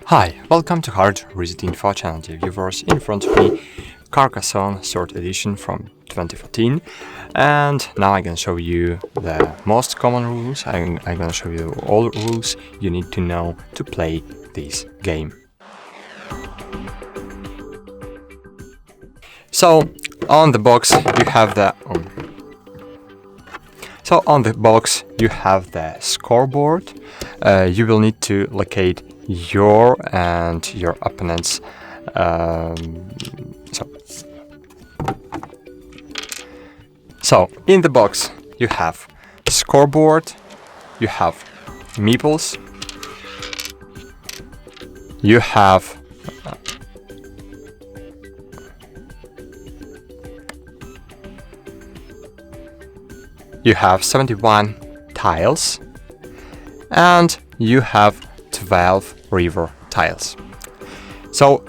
Hi, welcome to HardReset.Info channel, dear viewers. In front of me, Carcassonne 3rd edition from 2014, and now I'm gonna show you the most common rules. I'm gonna show you all rules you need to know to play this game. So on the box you have the scoreboard. You will need to locate your and your opponent's. So in the box you have scoreboard, you have meeples, you have you have 71 tiles, and you have 12 river tiles. So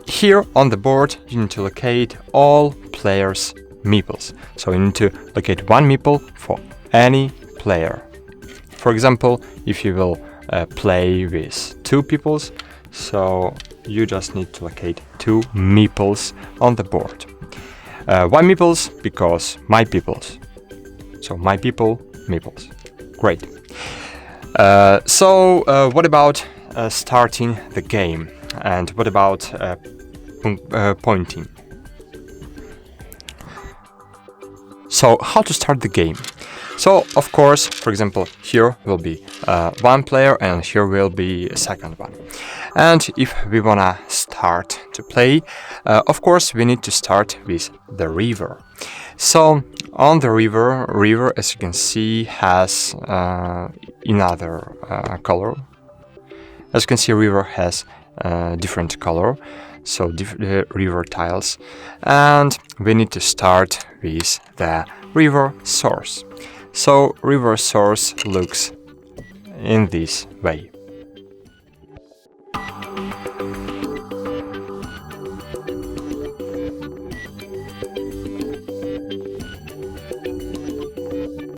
here on the board you need to locate all players' meeples. So you need to locate one meeple for any player. For example, if you will play with two peoples, so you just need to locate two meeples on the board. Why meeples? Because my peoples. So my people, meeples. Great. What about starting the game? And what about pointing? So how to start the game? So of course, for example, here will be one player and here will be a second one. And if we wanna start to play, of course we need to start with the river. So on the river, as you can see, has another color. As you can see, river has different color, so river tiles, and we need to start with the river source. So river source looks in this way.